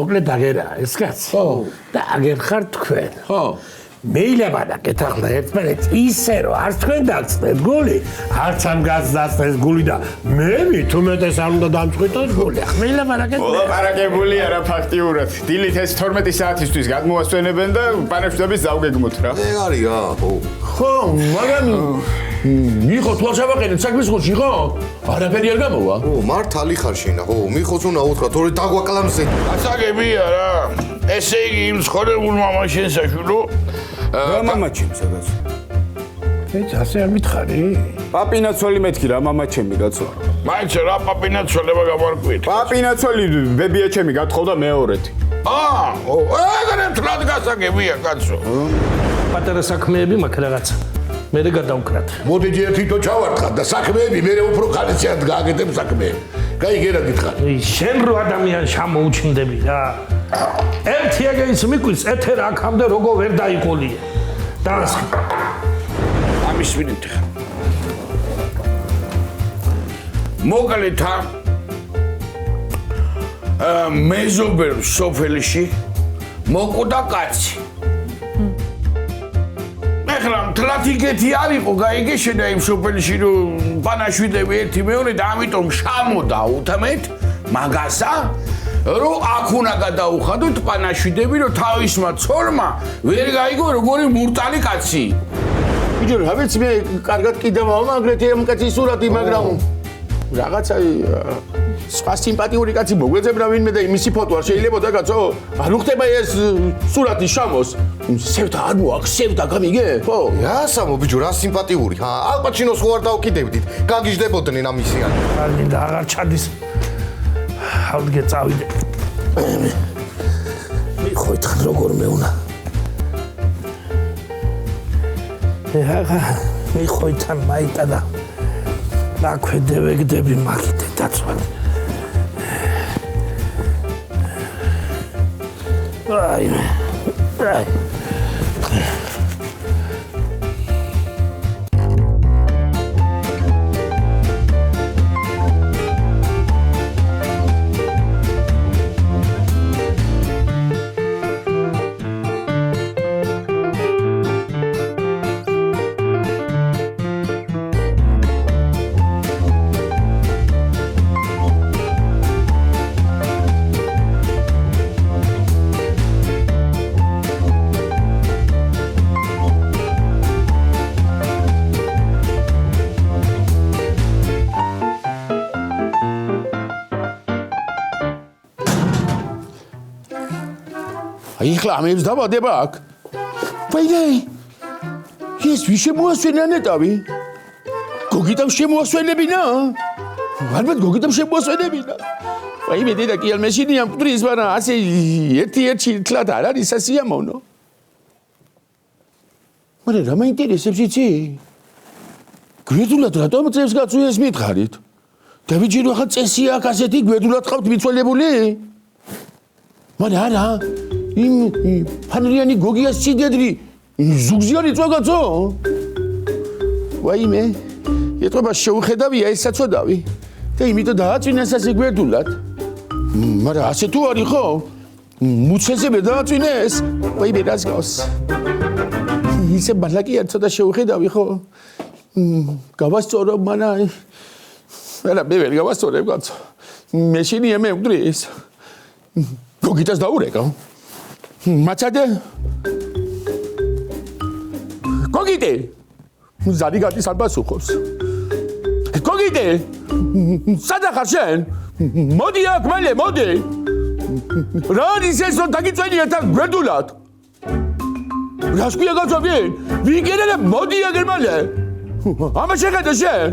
მოკლედ აგერა ეს კაცი. ხო. და აგერ ხარ თქვენ. ხო. მეილებადა კეთახლა ერთმანეთს ისე რომ არც თქვენ დაგწნეთ გული, არც ამ გასდასწნეს გული და მე მithumetes არ უნდა დამწყვიტოს გული. მეილებადა კეთახლა. მოლაპარაკებული არა ფაქტიურად. დილით ეს 12 საათისთვის გადმოასვენებენ და პანაშვიდების ზავგეგმოთ რა. ეგ არია, ხო. ხო, მაგრამ მიხო თვალშაბაყენეთ საქმის ხოში ხო? არაფერი არ გამოვა. ო, მართალი ხარ შინა, ხო, მიხოც უნდა უთხრა, თორე დაგვაკლამზე. ასაგებია რა. ესე იგი იმ ცხოვრებულ მამაშენ საშულო რა მამაჩემ სადაც? ეს ასე არ მითხარი? პაპინაცველი მეთქი რა მამაჩემი კაცო. მაინც რა პაპინაცვალება გამარკვით. პაპინაცველი ბებია ჩემი გათხოვდა მეორეთი. ეგრე თლად გასაგებია კაცო. პატარა საქმეები მაქვს რაღაცა. მე გადავკრათ. მოდიჯი ერთითო ჩავარტყა და საქმეები მე უფრო ხალისად გააკეთებ საქმეები. კაი გერა გითხარ. შენ რო ადამიანს შემოუჩნდები რა. ერთი ეგეც მიკვის ეთერ აქამდე როგორ ვერ დაიყოლია. დაასხი. ამის ვინით ხა. მოგალეთ მეზობელ სოფელში მოკვდა კაცი. ეხლა მთლად იქეთი არ იყო, გაიგეშენა იმ სოფელში რომ პანაშვიდები ერთი მეორე და ამიტომ შამოდა უთმეთ მაგასა რომ აქ უნდა გადაუხადოთ პანაშვიდები რომ თავისმა ცოლმა ვერ გაიგო როგორი მურტალი კაცი. ბიჭო, რა ვიცი მე კარგად კიდევ ამაგრეთი ამ კაცის სურათი, მაგრამ რაღაცა სხვა სიმპათიური კაცი მოგვეძებნა ვინმე და იმისი ფოტო არ შეიძლებოდა კაცო? არ უხდება ეს სურათი შამოს. სევდა არ მოაქვს, სევდა გამიგე? ხო. რასამო ბიჭო, რა სიმპათიური. ალპაჩინოს ხო არ დავკიდებდით. გაგიჟდებოდნენ ამისიან. არ და აღარ ჩადის. ავდგე წავიდე. მიხოითხან როგორ მეუნა. ეხა მიხოითხან მაიტა და აქვე ვეგდები მაგიდე დაცვალი. აი. იხლა ამებს დავადება აქ. ვაიდეი. ეს ვის შემოასვენა ნეტავი? გოგიტამ შემოასვენებინა? ალბათ გოგიტამ შემოასვენებინა. ვაი მე დედა კი ალმეშინი ამ პტრის ვარა ასე ერთი თლად არ არის სასიამოვნო. მაგრამ რა მაინტერესებს იცი? გვერდულად რატომ წევს კაცო ეს მითხარით? დავიჯერო ახლა წესია აქ ასეთი გვერდულად ყავთ მიცვალებული? მაგრამ არა იმ ფანრიანი გოგიას სიდედრი ზუგზი არ იწვა კაცო? ვაიმე, ეტყობა შეუხედავია ეს საწოდავი და იმიტომ დააწვინეს ასე გვერდულად. მაგრამ ასე თუ არის ხო? მუცეზე მე დააწვინეს. ვაიმე რას გავს? ისე ბალაკია ცოტა შეუხედავი ხო? გავასწორო მანაი. არა მე ვერ გავასწორებ კაცო. მე შინია მე მგდრის. გოგიტას დაურეკა. მაცადე გოგიტე ზარი გადის არ პასუხობს. გოგიტე სადა ხარ შენ? მოდი აქ მალე მოდი. რა არის ეს რომ დაგიწვენია თან გვერდულად? რას ქვია კაცო ვინ გერერე მოდი აგერ მალე. ამა შეხედე შენ.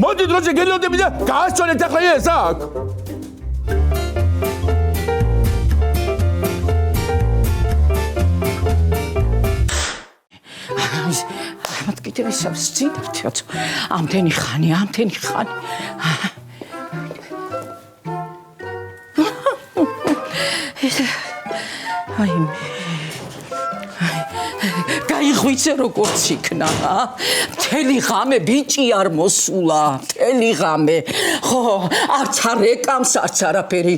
მოდი დროზე გელოდები და გაასწორეთ ახლა ეს აქ. ამათ კიდევ ისევ სცინებთ ამდენი ხანი აი მე აი ღვიცე როგორც იქნა, მთელი ღამე ბიჭი არ მოსულა, მთელი ღამე. ხო, არც არ ეკამს, არც არაფერი.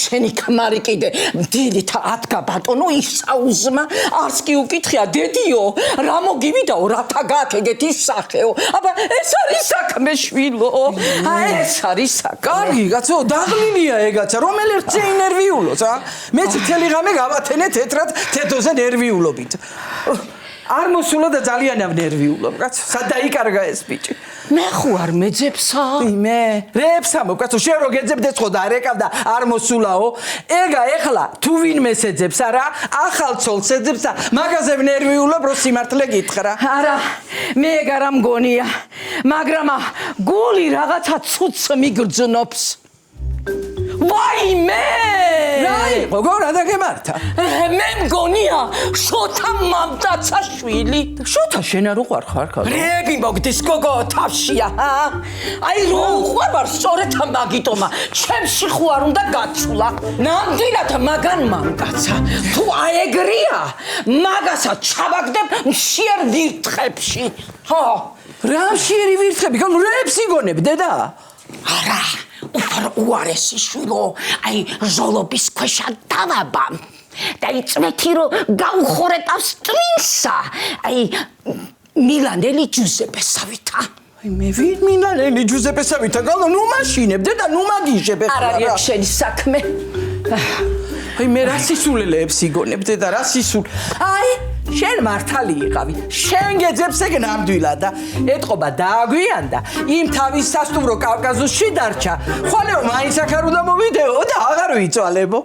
შენი ქმარი კიდე დილით ადგა ბატონო ისაუზმა, არც კი უკითხია, დედიო, რა მოგივიდაო, რათა გააკეთეთ ის სახეო. აბა ეს არის საქმე შვილო. ეს არის საქმე. კარგი, კაცო, დაღლილია ეგაცა, რომელი რცე ინერვიულობს, მეც მთელი ღამე გავათენე თეთრად თეთოზე ნერვიულობით. არ მოსულა და ძალიან ნერვიულობ, კაცო, სად დაიკარგა ეს ბიჭი. მე ხო არ მეძებსა? მე რეებსამო, კაცო, შენ რო გეძებდეს ხო და არ ეკავდა არ მოსულაო? ეგა ეხლა თუ ვინმეს ეძებს არა, ახალ ცოლს ეძებს და მაგაზე ნერვიულობ რო სიმართლე გითხრა. არა, მე ეგ არ მგონია, მაგრამ გული რაღაცა ცუცს მიგრძნობს. ვაიმე! რა იყო, გორა და გემართა? მე მგონია, შოთა მამტაცა შვილი. შოთა შენ არ უყვარ ხარ ხარ? რეები მოგდის გოგო თავშია, აი რო უყვარ სწორედ მაგიტომა, ჩემში ხო არ უნდა გაცვლა. ნამდვილად მაგან მამტაცა. თუ აეგრია, მაგასაც ჩავაგდებ მშიერ ვირთხებში. ხო, რა მშიერი ვირთხები? გან რეებს იგონებ, დედა? არა, უფრო უარესი შვილო, აი ჟოლობის ქვეშა დავაბა. და იწვეთი რომ გაუხორეტავს ტვინსა. აი მილანელი ჯუზეპესავითა. აი მე ვინ მილანელი ჯუზეპესავითა? გალო ნუ მაშინებ, დედა ნუ მაგიშებ ეხლა. არ არის შენი საქმე. აი მე რა სისულელეებს იგონებ, დედა რა სისულ. აი შენ მართალი იყავი. შენ გეძებს ეგ ნამდვილად და ეთყობა დააგვიანდა. იმ თავის სასტუმრო კავკაზუსში დარჩა. ხოლო მაინც აქ არ უნდა მოვიდეო და აღარ ვიწვალებო.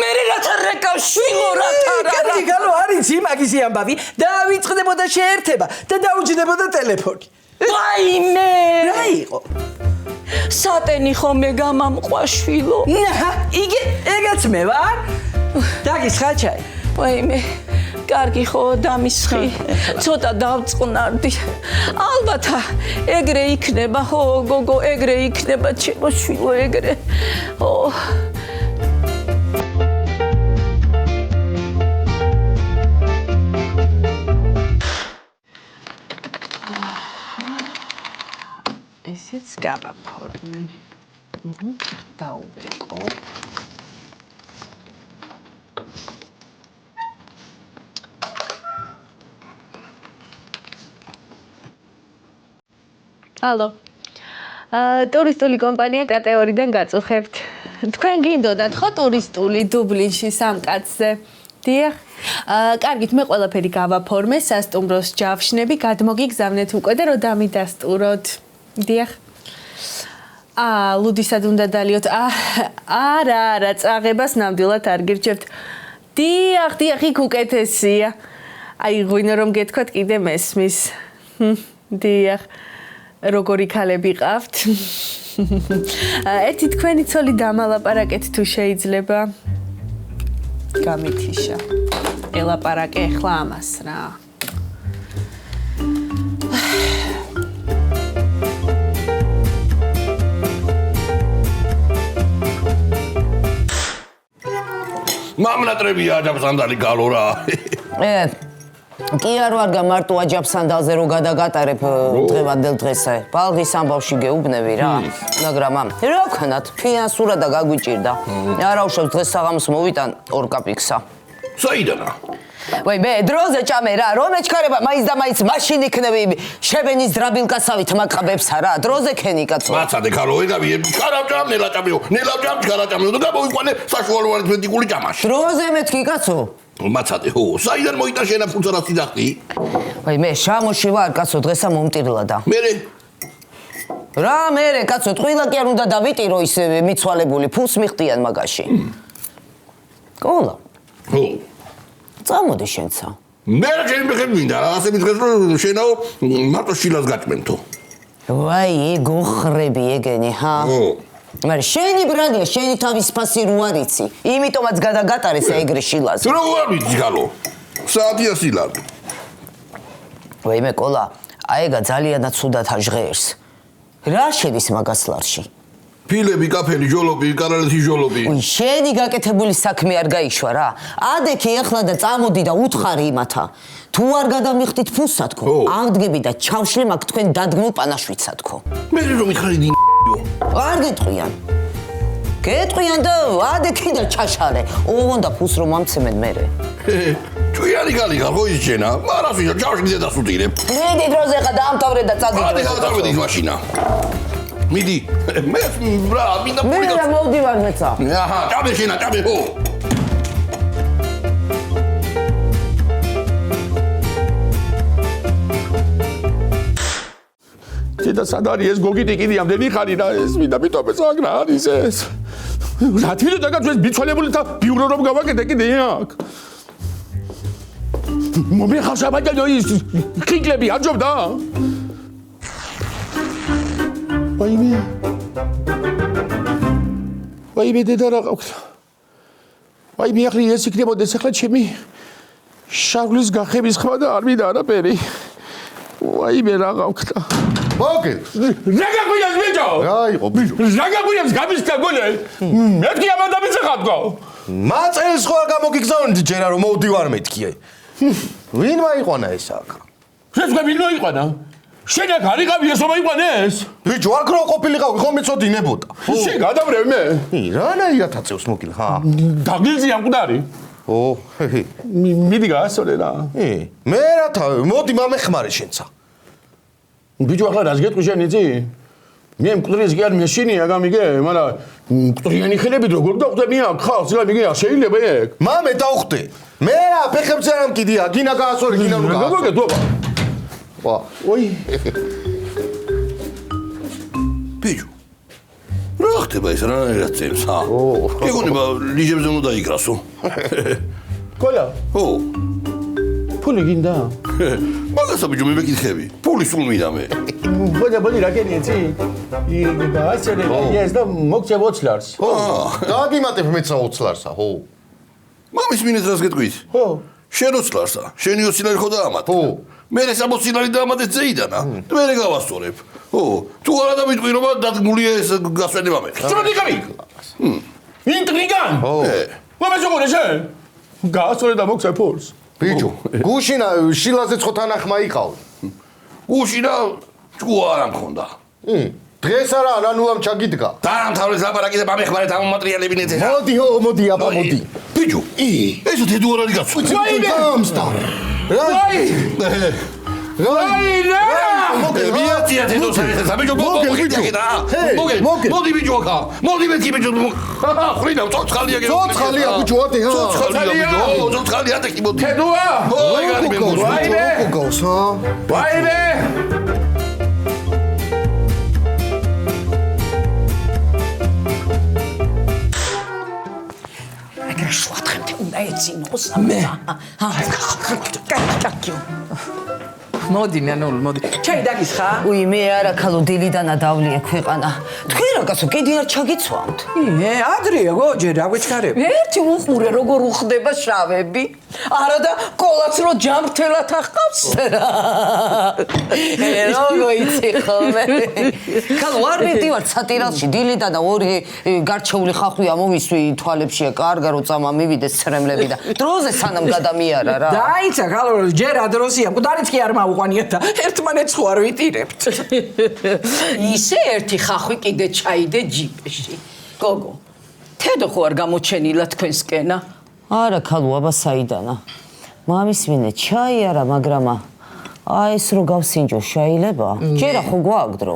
მე რათა რეკა შვილო რათა რა. კარგი გალო არის იმაგისი ამბავი. დავიწყდებოდა შეერთება და დაუჯდებოდა ტელეფონი. ვაიმე! რა იყო? სატენი ხომე გამამყვა შვილო. იგი ეგაც მე ვარ? დაგისხა ჩაი. ვაიმე, კარგი ხო დამისხი. ცოტა დავწყნარდი. ალბათ ეგრე იქნება, ხო გოგო, ეგრე იქნება ჩემო შვილო, ეგრე. ო ესეც გავაფორმე. დაუვეკო. ალო. ტურისტული კომპანია კატეგორიიდან გაწუხებთ. თქვენ გინდოდათ ხო ტურისტული დუბლინში სამკაცზე? დიახ. კარგით, მე ყველაფერი გავაფორმე, სასტუმროს ჯავშნები, გადმოგიგზავნეთ უკვე და რო დამიდასტუროთ. დიახ. ლუდისად უნდა დალიოთ. არა, წაღებას ნამდვილად არ გირჩევთ. დიახ, იქ უკეთესია. აი, ღვინო რომ გეთქვათ კიდე მესმის. დიახ. როგორი ქალები ყავთ? ერთი თქვენი ცოლი დამალაპარაკეთ თუ შეიძლება. გამითიშა. ელაპარაკე ახლა ამას რა. მამლატრები აჯაბსანდალი გალო რა. კი არ ვარ გამარტო აჯაბსანდალზე რო გადაგატარებ დღევანდელ დღესა. ბალღის ამბავში გეუბნები რა. მაგრამ რა ვქნათ, ფინანსურად და გაგვიჭირდა. არაუშავს დღეს საღამოს მოვიტან 2 კაპიკსა. საიდანა? ვაი მე დროზე ჭამე რა, რომ ეჩქარება მაინც და მაინც მაშინ იქნები შებენის დრაბილკასავით მაკაბებსა რა, დროზე ქენი კაცო. მაცადე ქალო, ეგავი ქარავჭამ, ნელაჭამიო, ნელავჭამ, ქარაჭამიო და გამოვიყვანე საშუალო არითმეტიკული ჭამაში. დროზე მეთქი კაცო. მაცადე ხო, საიდან მოიტან შენა ფულს რა სიძახი? ვაი მე შამოში ვარ კაცო, დღესა მომტირლადა. მერე რა მერე კაცო, ტყილა კი არ უნდა დავიტირო ის მიცვალებული, ფულს მიხდიან მაგაში. კოლა. ხო. წამოდი შენცა. მე რა ჩემი ხე მინდა, ასე მითხეს რომ შენაო მარტო შილას გაჭმენთო. ვაი, გოხრები ეგენი, ჰა? ხო. მაგრამ შენი ბრალია, შენი თავის ფასი რო არ იცი, იმიტომაც გადაგატარეს ეგრე შილაზე. რა არ ვიცი გალო. საათია სილად. ვაიმე კოლა, აეგა ძალიანაც ცუდად აჟღერს. რა შედის მაგას ლარში? ფილები, კაფელი, ჟოლობი, კარალეთი ჟოლობი. უი, შენი გაკეთებული საქმე არ გაიშვა რა. ადექი ახლა და წამოდი და უთხარი იმათა. თუ არ გადამიხდით ფუსსათქო, აღდგები და ჩავშლი მაგ თქვენ დადგმულ პანაშვიცათქო. მე რომ მითხარი არ გეტყვიან. გეტყვიან და ადექი და ჩაშალე. ოღონდ და ფუს რომ ამცემენ მერე. ჭუიანი გალიგა ხო ისჩენა? მარასვიშა ჩავშლიდე და სუტირებ. მიდი დროზე ხა დაამთავრე და წადი. ადი გადავედი მაშინა. მიდი. მე რა, მინდა მე რა მოვდივარ მეცა. აჰა, წავე შენა, წავე ხო. და სად არის ეს გოგიტი კიდე ამდენი ხანი რა ეს მინდა მიტოვე საგრა არის ეს რა თვითონ დაგაწვეს ბიცვალებული და ბიურო რომ გავაკეთე კიდე აქ მომიხარ საბაჯო ის კიკლები აჯობდა ვაიმე დედა რა ყავს ვაიმე ახლა ეს იქნებოდეს ახლა ჩემი შავლის გახების ხმა და არ მინდა არაფერი ვაიმე რა ყავს მოგე. რა გაგვიას ბიჭო? რა იყო ბიჭო? რა გაგვიას გამისთა გოლე? მეთქი ამ ადამიანს ახატგო. მაწელს ხო არ გამოგიგზავნით ჯერა რომ მოვდივარ მეთქი. ვინ მაიყვანა ეს აქ? ეს ვინ მოიყვანა? შენ აქ არიყავი ეს რომ აიყვანეს? ბიჭო აქ რო ყოფილიყავი ხომ მეწოდინებოდა. შენ გადავრევ მე? რანაირად აწევს მოგილ ხა? დაგილზია მკვდარი. ო, მიდი გაასწორე რა. მე რათა მოდი მამეხმარე შენცა. ბიჭო ახლა რას გეტყვი შენ იცი? მე მკვდრის კი არ მეშინია გამიგე, მაგრამ მკვდრიანი ხელები როგორ დახვდები აქ ხალხს გამიგე, შეიძლება ეგ? მამე დავხვდე. მე რა ფეხებზე არ მკიდია, გინა გაასწორე, გინა ნუ გაასწორე. გოგო დობა. ვა, ოი. ბიჭო. რა ხდება ეს რანაირად წემს, ჰა? გეგონება ლიჟებზე უნდა დაიგრასო. კოლა. ო. ფული გინდა? მაგასა ბიჭო მე მეკითხები. ფული სულ მინდა მე. ბოდი რა გენი იცი? გაასწორე ეს და მოგწე ვოცლარს. დაგიმატებ მეცა ოცლარსა, ხო? მამის მინეთ რას გეტყვით? ხო. შენ ოცლარსა, შენი ოცლარი ხო დაამატე? ხო. მე ეს ოცლარი დაამატე ზეიდანა. მე გავასწორებ. ხო. თუ არა დამიტყვი რომ დადგმულია ეს გასვენება მე. წმოდი გამი. ინტრიგან. ხო. მომეწოყურე შენ. გაასწორე და მოგწე ფულს. ბიჭო, გუშინა შილაზე ცხოთანახმა იყავ. გუშინა ჭკუა არ მქონდა. დღეს არა, რანუამ ჩაგიდგა. დაამთავრეს ლაპარაკი და მამეხმარეთ ამომატრიალებინეთ ეს. მოდი, მოდი, აბა მოდი. ბიჭო, ესო თედუ არ არის გასული. გამსტა. ვაი! რა! მოგე, მიაწია თედო საერთოდ. ბიჭო, მოდი ბიჭო ხა. მოდი მე ბიჭო. ხრინა, ცოცხალია გე. ცოცხალია ბიჭო, ატე ჰა. ცოცხალია ბიჭო, ცოცხალია ატე კი მოდი. თედოა! ოი, გარი მე მოდი. ვაიმე! გავს ჰა. ვაიმე! შუათხემდე უნდა ეცინოს მე. კაკაკაკი. მოდი ნანულ, მოდი. ჩაი დაგის ხა? უი, მე არა ქალო დილიდანა დავლია ქვეყანა. თქვენ რაკაცო კიდე არ ჩაგიცვამთ? ადრეა გოჯე რა გვეჩქარებ. ერთი უყურე როგორ უხდება შავები. არა და კოლაც რო ჯამრთელად ახავს. როგორ იცი ხოლმე. ქალო არ მივდივარ სატირალში დილიდანა ორი გარჩეული ხახვია მომისვი თვალებში კარგა რო წამა მივიდეს ცრემლები და დროზე სანამ გადამიარა რა. დაიცა ქალო ჯერ ადროსია, მკვდარიც კი არ მაუყვანია და ერთმანეთს ხო არ ვიტირებთ. ისე ერთი ხახვი კიდე ჩაიდე ჯიპში. გოგო, თედო ხო არ გამოჩენილა თქვენსკენა? არა ქალო აბა საიდანა. მამის მინე ჩაი არა, მაგრამ აი ეს რო გავსინჯო შეიძლება? ჯერა ხო გვააგდრო?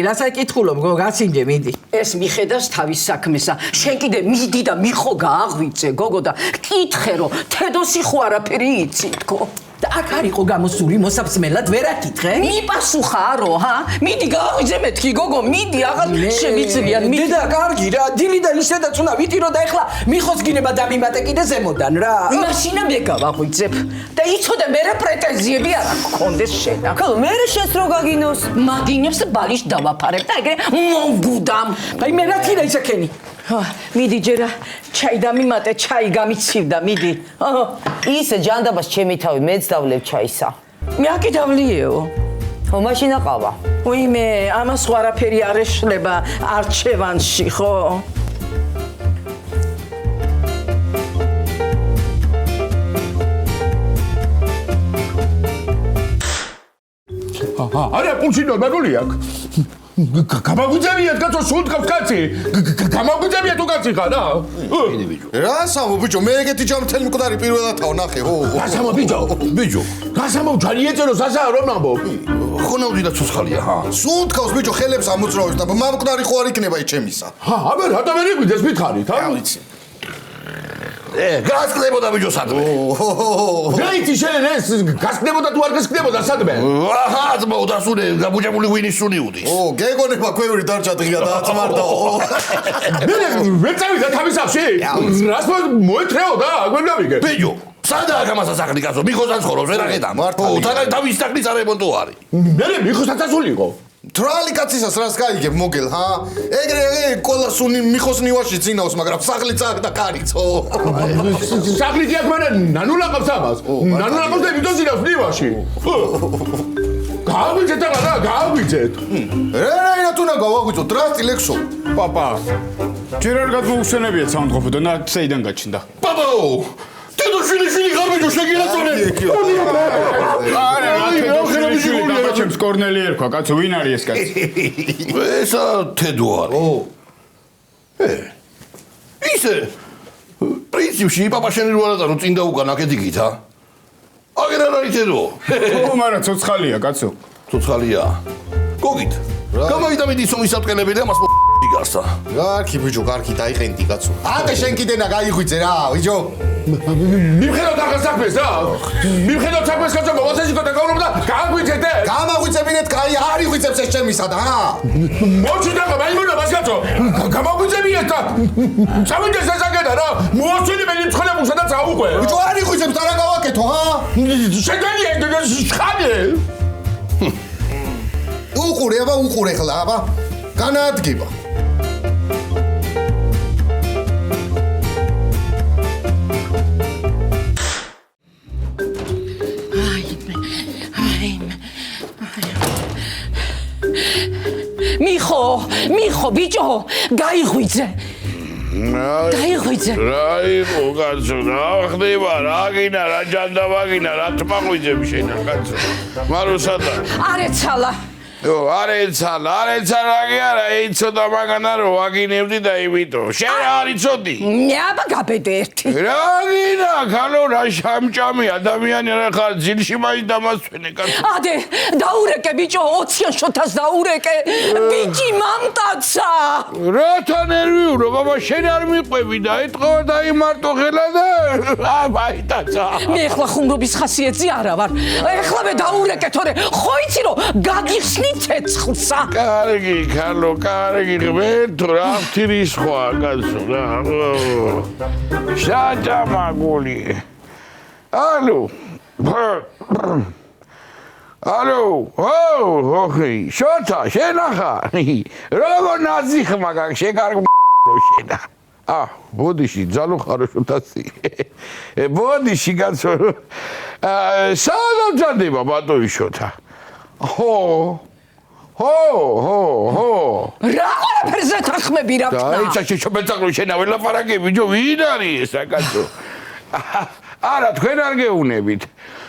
რას აკითხულობ გო გასინჯე მიდი. ეს მიხედავს თავის საქმესა. შენ კიდე მიდი და მიხო გააღვიწე გოგო და კითხე რომ თედოსი ხო არაფერი იცი თქო. და აქ არისო გამოსული მოსაბსმელად ვერ აკითხე? მიპასუხარო, ჰა? მიდი გააღვიძე მეთქი გოგო, მიდი აღარ შემიძლია. დედა კარგი რა, დილიდან ისედაც უნდა ვიტირო და ეხლა მიხოს გინება დამიმატე კიდე ზემოდან რა. მაშინა მე გავაღვიძებ და იცოდე მე რა პრეტენზიები არ გქონდეს შენ. ქალო მე შენს რო გაგინოს? მაგინებს ბალიში დავაფარებ და ეგრე მომგუდამ. აი მე რა თირა ისაკენი? მიდი ჯერა ჩაი დამიმატე, ჩაი გამიცივდა, მიდი. ისე ჯანდაბას ჩემი თავი მეც დავლებ ჩაისა. მე აკი დავლიეო. ხო, მაშინ აყავა. ვიმე, ამას ხო არაფერი არ ეშლება არჩევანში, ხო? არა, პულში ნორმალური აქვს. გამაგვიძებიათ კაცო, სულ თქავს კაცი. გამაგვიძებიათ თუ კაცი ხარ, რა? რა სამო ბიჭო, მე ეგეთი ჯამთელი მკვდარი პირველადაა ნახე, ო. გასამო ბიჭო. გასამო ჯარი ეწერო სასაა რომ ამბობ. ხო ნავდი და ცოცხალია, ხა. სულ თქავს ბიჭო, ხელებს ამოწროვებს და მამკვდარი ხო არ იქნება ის ჩემისა. აბა რატომ ვერ იყვიდეს მითხარით, რა ვიცი. გასკდებოდა ბიჭო სადმე. რაიცი შენ ეს გასკდებოდა თუ არ გასკდებოდა სადმე? აჰა, ძმო, დასუნე, გაბუჯებული ღვინის სუნი უდის. გეგონება ქვევრი დარჩა დღია და აწმარდაო. მე წავიდა თავის სახში? რას მოეთრეოდა, აგვენავიგე. ბიჭო, სადაა გამასასახლი კაცო, მიხოსთან ცხოვრობს, ვერ აღედა. თან თავის სახლის არემონტო არის. მე მიხოსთან წასულიყო. თრალი კაცისას რას გაიგებ მოგელ, ჰა? ეგრე ყველა სუნი მიხოს ნივაში წინავს, მაგრამ სახლი წაგ და კარიც, ო. სახლი კი აქ მერე ნანულაყავს ამას. ნანულაყავს და ვიდოს წინავს ნივაში. გააგვიძეთ რა, გააგვიძეთ. რა თუ გავაგვიძოთ, დრასტი ლექსო. პაპა, ჯერ არ გადმოუხსენებიათ სამთხოვო და ნაცეიდან გაჩნდა. პაპაო, თედო შვილი ღარბიჯო შეგილაწონე. არა, თედო ჩემს კორნელი ერქვა, კაცო, ვინ არის ეს კაცი? ესა თედო არის. ისე პრინციპში პაპა შენ რო არადა რომ წინ დაუკან აქეთ იგით, ა? აგერ არ არის თედო. ო, მაგრამ ცოცხალია, კაცო. ცოცხალია. გოგით. გამაიდამიდი სომის ატყენები და მას გასა. გარკი ბიჭო, გარკი დაიყენდი კაცო. აკე შენ კიდენა გაიღვიძე რა, ბიჭო. მივხედავთ ახალ საქმეს რა? მივხედავთ საქმეს კაცო, მოვაცეჭიკო და გავურო და გააგვიძეთ. გამაგვიძებინეთ, კაი, არ იღვიძებს ეს ჩემისა და რა. მოჩი და მაიმუნა მას კაცო. გამაგვიძებიეთ და წავიდეს სასაკეთა რა. მოასწრინე მე მცხლებულ სადაც აუყვე. ბიჭო, არ იღვიძებს და რა გავაკეთო, ჰა? შეგანია ხანე. უყურე, აბა უყურე ხლა, აბა. განადგება. მიხო, ბიჭო, გაიღვიძე. გაიღვიძე. რა იყო კაცო, რა ხდება, რა გინა, რა ჯანდა ვაგინა, რა თმაღვიძები შენა კაცო. მაროსადა. არეცალა. არეცა რა კი არა, იცოდა მაგანა რომ ვაგინებდი და იმიტო. შენ რა არ იცოდი? აბა გაბედე ერთი. რა გინა, ხალო რა შამჭამი ადამიანი რა ხარ, ძილში მაინც დამასვენე კაცო. ადე, დაურეკე ბიჭო, 20-იან შოთას დაურეკე. ბიჭი მამტაცა. რათა ნერვიურო, ბაბა შენ არ მიყვები და ეთყობა დაიმარტო ხელა და მაიტაცა. მე ახლა ხუმრობის ხასიათზე არა ვარ. ეხლავე დაურეკე თორე, ხო იცი რომ გაგიხსნი ცეცხლსა. კარგი, ხალო, კარგი, ღმერთო, რა ფთირის ხვა, კაცო, რა. შაჭამაგული. ალო. ოხი, შოთა, შენ ახარ. როგორ ნაზიხმა გაგ შეკარგო შენა. ბოდიში ძალო ხაროშოთაცი. ბოდიში კაცო. სანამ ჯანდება ბატონი შოთა. რა ყველაფერზე თახმები რა ქნა? დაიცა შეჩობეცაკლო შენა ველაპარაკები ჯო ვინ არის ეს აკაცო? არა თქვენ არ გეუნებით.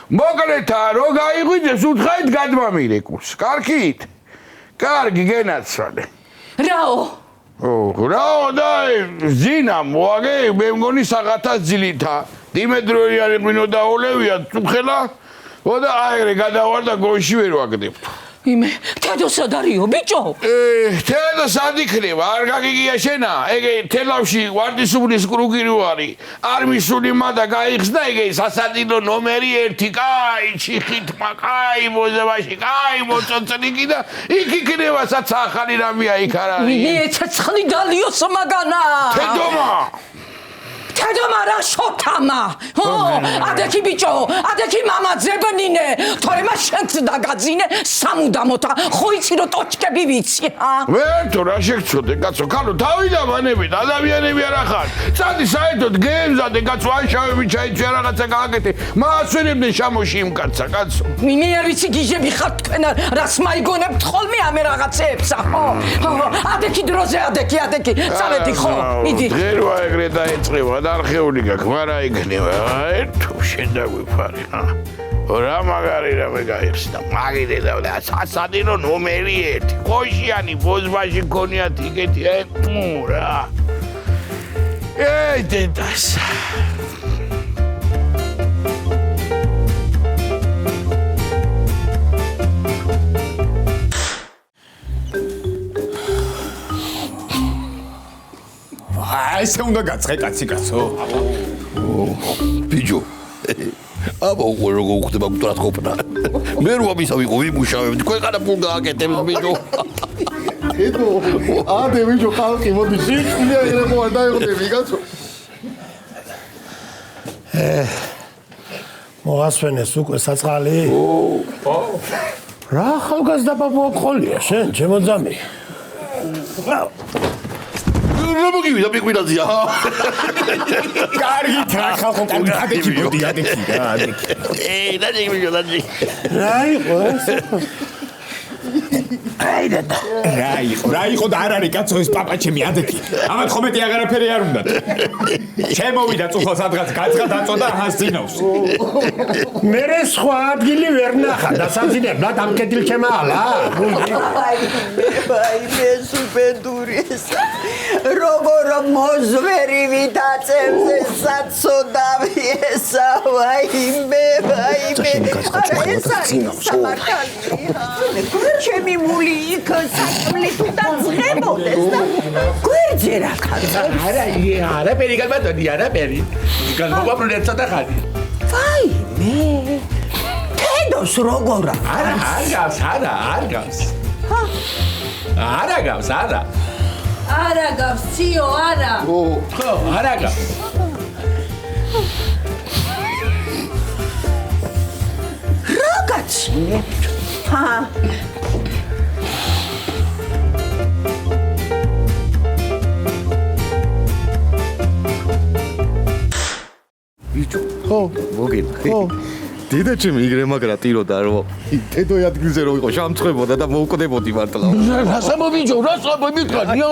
მოკლეთა რო გაიღვიძეს უთხაით გადმამირეკულს. კარგით? კარგი გენაცვალე. რაო? რაო და ზინა მოაგე მე მგონი საღათას ძილითა. დიმედროი არ მინო დაოლევია წუხელა. და აერე გადავარ და გონში ვერ ვაგდებთ. იმე, თედო სად არისო, ბიჭო? თედო სად იქნება, არ გაგიგია შენა. ეგ თელავში ვარდისუბნის კრუგი რო არის. არ მისული მადა გაიხსნა ეგ სასადილო ნომერი 1, კაი, ჩიხითმა, კაი, მოზევაში, კაი, მოწონწნიკი და იქ იქნება საცა ახალი რამეა იქ არ არის. მე ცეცხლი დალიოს მაგანა. თედო მარა შოთამა ადექი ბიჭო ადექი მამა ზებნინე თორე მას შენც დაგაძინე სამუდამოდ ხო იცი რომ ტოჩკები ვიცი ვერთო რა შეგწოდე კაცო ქალო თავი დავანებით ადამიანები არ ახარ წადი საერთოდ გემზადე კაცო ანშავები ჩაიჭე რაღაცა გააკეთე მაასვენებდნენ შამოში იმ კაცსა კაცო მე არ ვიცი გიჟები ხართ თქვენ რას მაიგონებთ ხოლმე ამე რაღაცეებსა ხო ადექი დროზე ადექი წავედი ხო მიდი ღერვა ეგრე დაეწევა და არხეული გაქვს მაგრამ აიგნევა ერთო შენ დაგვიფარი რა მაგარი რამე გაიხსნა მაგიდე და სასადინო ნომერი 1 ყოშიანი ბოზბაში გქონიათ იგეთი რა ეი დედას ესე უნდა გაწყე კაცი კაცო ბიჭო აბა უკვე როგორ უხდება გუტრად ყოფნა მე რო ამისა ვიყო ვიმუშავებ ქვეყანა ფულ გააკეთებს ბიჭო ედო ადე ბიჭო ხალხი მოდი სიკვდილი ეგრე არ დაიღდები კაცო მოასვენეს უკვე საწყალი რა ახალგაზრდა ბაბუა ყოლია შენ ჩემოძამი რა მოგივიდა პიკვინაზია კარგით რა ხალხო ადექი მოდი ადექი დაჯი რა იყო ეს რა იყო და არ არის კაცო ეს პაპაჩემი ადექი ამათ ხომეტი აღარაფერი არ უნდა შემოვიდა წუხო სადღაც გაცხა დაწოდა ჰასწინავს მე სხვა ადგილი ვერ ნახა დასამძინებლად ამ კეთილჩემალა მე სუპერდურის როგორ მოზვერივი დაწევზე საცოდავი ესა ვაიმე ეს არის სამართალი ჩემი მული იქ საჭმლით დაძღებოდეს და გვერდზე რა ხარ არა პერი გალბატონი არა პერი გალბობაბლეთ ცოტა ხანი ვაიმე თედოს როგორ არა არ გავს არა გავს ციო არა ხო არა გავს რაღაცნე ბიჭო ხო მოგიდგე დედა ჩემი იგრე მაგრა ტიროდა რომ თედო ადგილზე რო იყო შამწყებოდა და მოუკვდებოდი მართლა რასა მობიჯო რასა მომიტყადია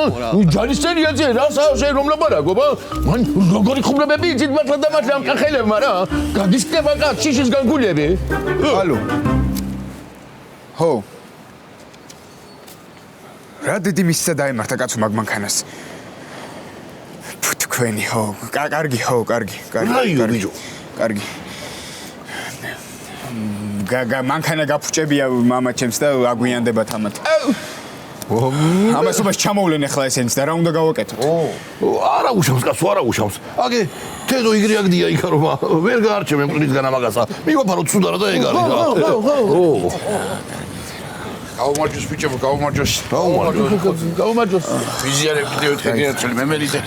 ჯანისერიაძე რასა შენ რომ ლაპარაკობ მან როგორი ხუმრებები იცით მართლა და მართლა ამ კახელებმა რა გადისკდება კაც შიშის განგულები ალო ხო რა დიდი მისცა დაემართა კაცო მაგ მანქანას თქვენი ხო კარგი ხო კარგი კარგი გაგა მანქანა გაფუჭებია მამა ჩემს და აგვიანდება თამათ ამას უბას ჩამოვლენ ახლა ესენს და რა უნდა გავაკეთოთ არა უშავს კაცო არა უშავს აგე თედო იგრი აგდია იქა რომ ვერ გაარჩევ მყრისგან ამაგასა მივაფარო ცუდარა და ეგ არის რა გაუმარჯოს ბიჭო გაუმარჯოს ვიზიარებ კიდევ ერთხელ გიაცვლი მემერიდე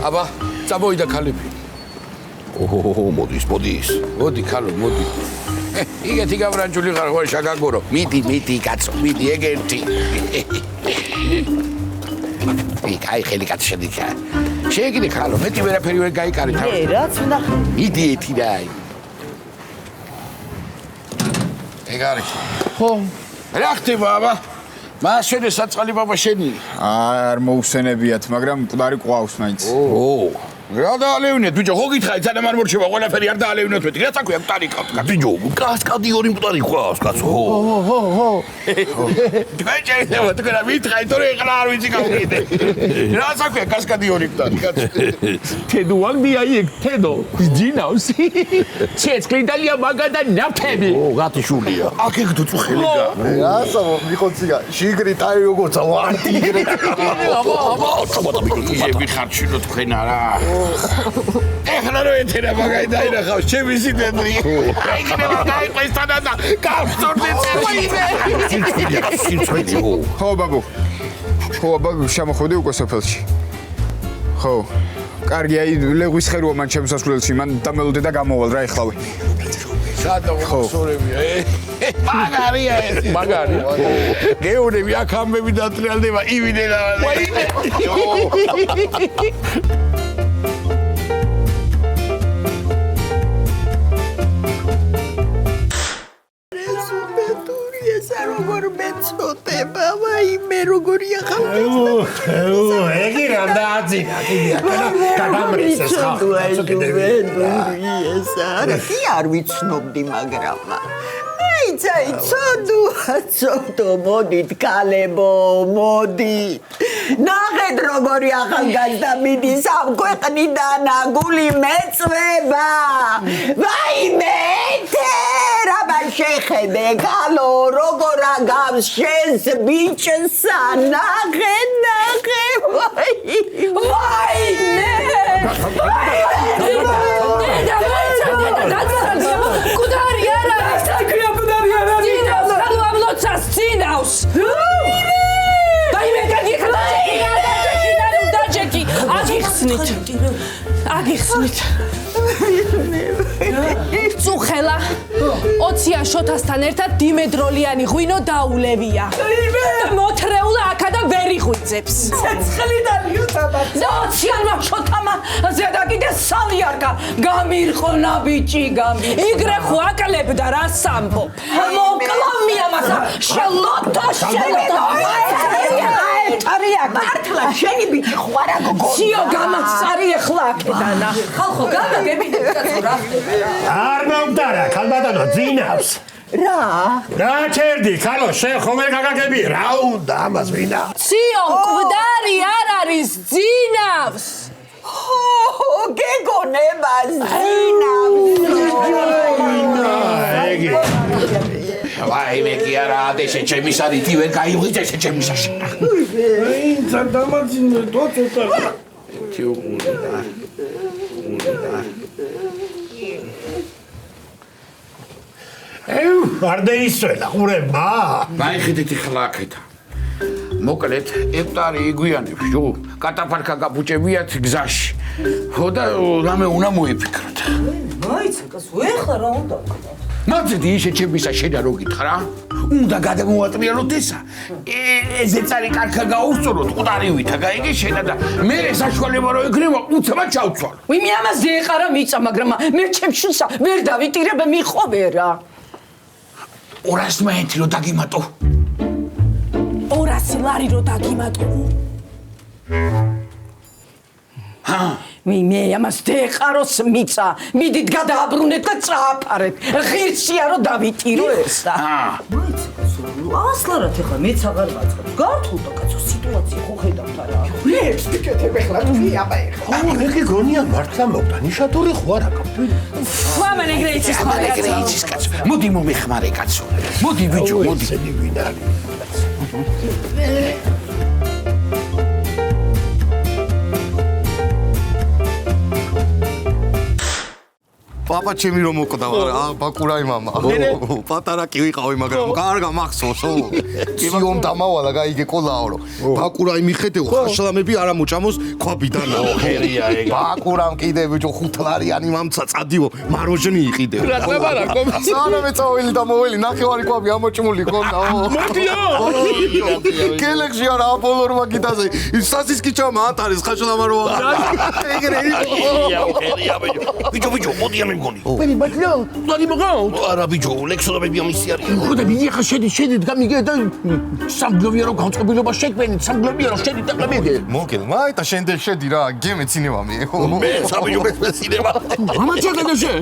აბა წამოვიდა ქალები მოდი ქალო მოდი იგეთი გავრანჯული ხარ ხო შაგაგურო მიდი კაცო მიდი ეგერთი კაი ხელი კაცო შედიქა შეგიდე ქალო მეტი ვერაფერი ვერ გაიკარი თავი რაც უნდა მიდი ეთი დაი ეგ არის ხო რა ხდება აბა მასვენე საწყალი ბაბა შენი არ მოусვენებიათ მაგრამ მკვდარი ყავს მაინც რა დაალევნეთ ბიჭო ხო გითხარი სანამ არ მორჩება ყველაფერი არ დაალევნეთ მეტი რა საქმეა მკვდარი ყავს ბიჭო კასკადი ორი მკვდარი ყავს კაცო ხო თქვენ მითხარი თორე ეხლა არ ვიცი გავყიდე რა საქმეა კასკადი ორი მკვდარი კაცო თედო აგდია იქ თედო ძინავს ცეცხლიდალია მაგადა ნაფები გათიშულია აქ ეგ დუწუხელი და რასა მიხოცია შიგრი ტაი როგორცა ვარტი იგრე აბა ხარჩინო თქვენ არა ეხლა რო ეთერა მაგაი დაინახავს ჩემი სიტყვი აიქნება გაიყვეს თანა და გავსწორდი ხო ბაბუ შემოხვედი უკვე სოფელში ხო კარგი, აი ლეგვის ხეროა მან შემოსასვლელში, მან დამელოდე და გამოვალ რა ეხლავე. სადო ხსურებია. მაგარია ეს. მაგარია. გეუნები აქ ამბები დატრიალდება, ივიდე და. როგორ მეწოდება, ვაიმე როგორია ხალხი. ეგი რამ დააძინა, კიდია, გადამრისეს ხალხი. არა, კი არ ვიცნობდი, მაგრამ აი, ცოდო, მოდით, კალებო, მოდით. ნახეთ როგორი ახალგაზრდა მიდის ამ ქვეყნიდან, გული მეწვება. ვაიმე, რაბა შეხედე, კალო, როგორ აგავს შენს ბიჭსა, ნახე, ვაიმე. კუდარი არა, საქმეა კუდარი არა. ძინავს, ხალო ამლოცას ძინავს. ვაიმე, დაჯექი, აგიხსნით. წუხელა 20 შოთასთან ერთად დიმედროლიანი ღვინო დაულევია. და მოთრეულა აქა და ვერ იღვიძებს. ცეცხლიდანიო თამარ. 20 შოთამა ზედა კიდე სალიარკა გამირყონა ბიჭი იგრე ხო აკლებდა რა სამბო. მოკლამია მასა შელოთო არია მართლა შენი ბიჭი ხო არა გოგო. სიო გამაცარი ახლა აქედანა. ხალხო გადაგებინეთ კაცო რა ხდება რა. არ მომდარა, ქალბატონო, ძინავს. რა ჩერდი, ხალო, შენ ხომ ვერ გაგაგები, რა უნდა ამას ვინა? სიო, მკვდარი არ არის, ძინავს. გეგონება ძინავს. ეგი. ვაიმე კი არა, ადეშე ჩემი სარითი ვერ გაიღვიძე ჩემი საში. ინცა დამაძინე დოცოტა. არ დაისვენა ყურება. გაიხედეთ ახლა აქეთა. მოკლედ, ეკვტარი იგვიანებს, ჯო, კატაფარკა გაბუჭებიათ გზაში. ხო და რამე უნდა მოიფიქროთ. მაიცაკას ვეხლა რა უნდა ვქნა. მაცეთი ისე ჩემისა შედა რო გითხრა რა. უნდა გადამოვატრიალოთ ესა. ეზე წარი კარქა გაუსწოროთ, ყუტარივითა გაიგე შენა და მე საშუალება რო ეკრება, უცებად ჩავცვალო. ვიმე ამაზე ეყარა მიწა, მაგრამ მე ჩემშულსა ვერ დავიტირებ მიყოვე რა. 200 მაინც რო დაგიმატო. 200 ლარი რო დაგიმატო. მე ამას დეყაროს მიწა, მიდით გადააბრუნეთ და წააფარეთ. ღირსია რო დავიტირო ესა. ასლარად ეხლა მეც აღარ ვაწყობ. გართულდა კაცო სიტუაცია ხო ხედავთ არა. მეც ვიკეთებ ეხლა თქვი აბა ეხლა. მე გონია მართლა მოვდა ნიშატური ხო არა კაცო. მამან ეგრე იცის ხო არა. ეგრე იცის კაცო. მოდი მომეხმარე კაცო. მოდი ბიჭო, მოდი. ესენი ვინ არის? პაპა ჩემი რომ მოკვდა ბაკურაი მამა. პატარა კი ვიყავი, მაგრამ კარგა მახსოვსო. კიომ დამავალა გაიგე კოლაორო. ბაკურაი მიხედეო, ხაშლამები არ ამოჭამოს ქვაბიდანო. ხერია ეგ. ბაკურამ კიდე ბიჭო 5 ლარიანი მამცა წადიო, მაროჟნი იყიდე. რა ხდება რა კომ? სანამ ეწავილი და მოველი ნახევარი ქვაბი ამოჭმული კონდაო. მოდიო. კელექსი არა აპოლორმა გიტაზე. სასის კიჩამა ატარის ხაშლამა რო. ეგრე ხერია ბიჭო. ბიჭო, მოდი ამ მგონი. ვენი ბატლო, დადი მოგაო. არა ბიჭო, ლექსონები ამისი არის. ხო და მიდი ახლა შედით გამიგე და სამგლოვიარო განწყობილობა შექმნით, სამგლოვიარო შედით და გამიგე. მოგელ, მაიტა შენდე შედი რა, გემე ცინემა მე. მე საბიჭო მეცინემა. ამაჩა გადაშე.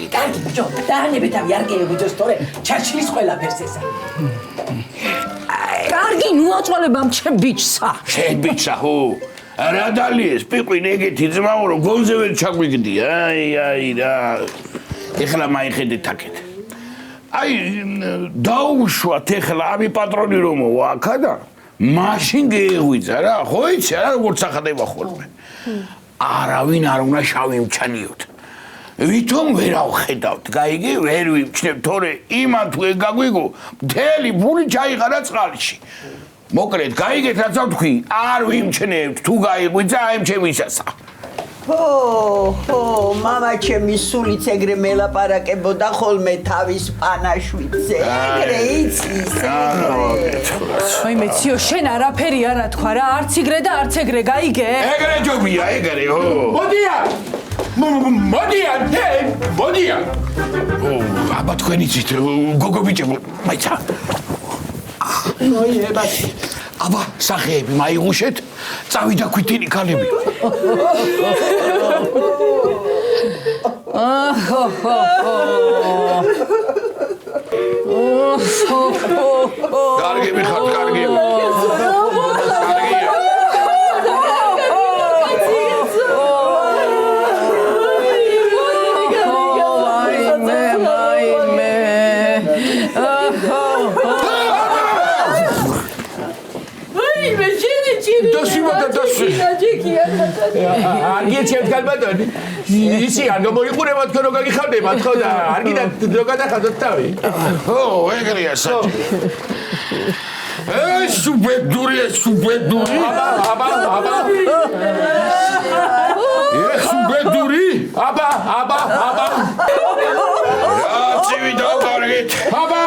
კარგი ბიჭო, დაანებეთ ავი არ გეუბნოს თორე ჩარჩილის ყველაფერს ესა. კარგი ნუაწვალებამ ჩემ ბიჭსა. შენ ბიჭსა ხო? რა დალიეს პიყვინ ეგეთი ძმაო რომ გონზე ვერ ჩაგვიგდი. აი რა. ეხლა მაიხედეთ აქეთ. აი დაუშვათ ეხლა ამი პატრონი რომ მოვა აქა და მაშინ გეღვიძა რა. ხო იცი რა როგორც ახდება ხოლმე. არავინ არ უნდა შავიმჩანიოთ. ვითომ ვერ ავხედავთ, გაიგე, ვერ ვიმჩნევ, თორე იმან თუ ეგაგვიგო, მთელი ფული ჩაიყარა წყალში. მოკლედ, გაიგეთ რაც ვთქვი, არ ვიმჩნევთ, თუ გაიღვიძა აი ჩემისასა. ხო, მამა ჩემი სულიც ეგრე მელაპარაკებოდა ხოლმე თავის პანაშვიდზე. ეგრე იცის, ეგრე. აი მეციო, შენ არაფერი არა თქვა რა, არც იგრე და არც ეგრე, გაიგე? ეგრე ჯობია, ეგრე, ო. მოდიან! მოდიან, მოდიან! აბა თქვენ იცით, გოგო ბიჭებო, მაიცა. აი, ებაში. აბა, სახეები მაიღუშეთ, წავიდა ქვითინი ქალები. კარგი მიხართ, კარგი. არგი ჩემ გალბატონი ისი არ გამოიყურება თქვენ რო გაგიხარდებათ ხო და არგი და რო გადახადოთ თავი ო ეგრეა საჭი სუბედური აბა სუბედური აბა რაცივი დავკარგეთ აბა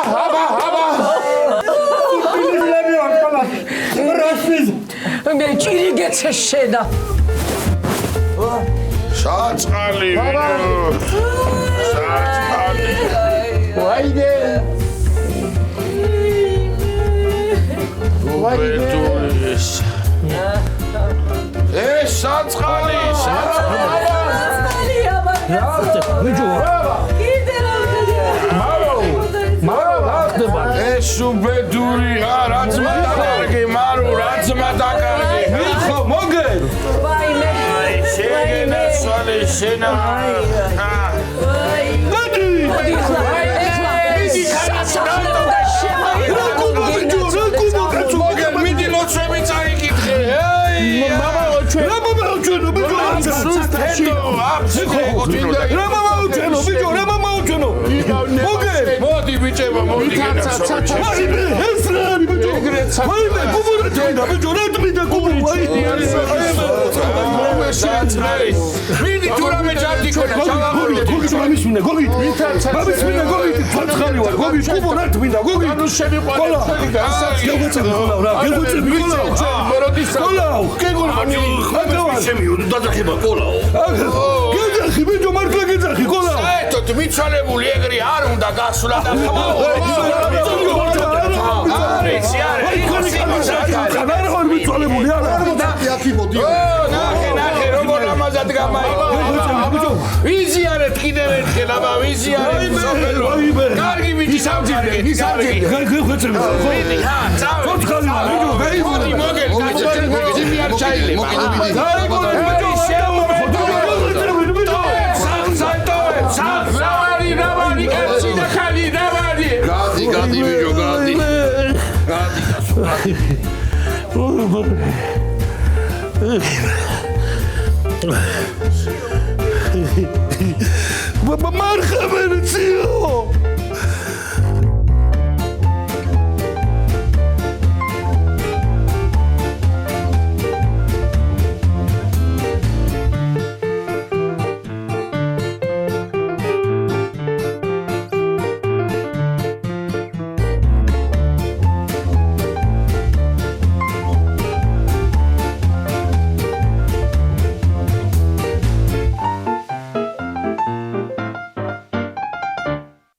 მე ჭირი გეცე შედა საწყალი ვაიდე ეს საწყალი ეს უბედური რაც მაგარი მარო რაც მაგარი მიხო მოგერ ვაიმე შეგენა სვალი შენა მოდი ეხლა მიდი სასაცილო და შემოიგე მიდი ლოცვები წაიკითხე მამა ოჩვენო მოდი ბიჭებო მოდი მიდი თუ რამე ჯარდი ქონა ჩავაღურდეთ გოგის მამის მინდა გოგი მამის მინდა გოგი ფაცხარი ვარ გოგი კუბო რა თმინდა გოგი ანუ შემიყვანე გეგვეწები ხოლავ რა გეგვეწები ხოლავ კოლაო გეგონა ხატავარ შემიუდ დაძახება კოლაო გეძახი ბიჭო მართლა გეძახი კოლაო საერთოდ მიცვალებული ეგრე არ უნდა გასვლა და ხმაო არის არ მიცვალებული არა ნახე როგორ ამაზად გამაიღო ვიზიარეთ კიდევ ერთხელ აბა ვიზიარეთ სოფელო კარგი ბიჭი სამძიმე გეხვეწები მიდი წავე მოდი მოგელ გაჩერდი არ ჩაილება გადი ბიჭო გადი Marca, Bercio!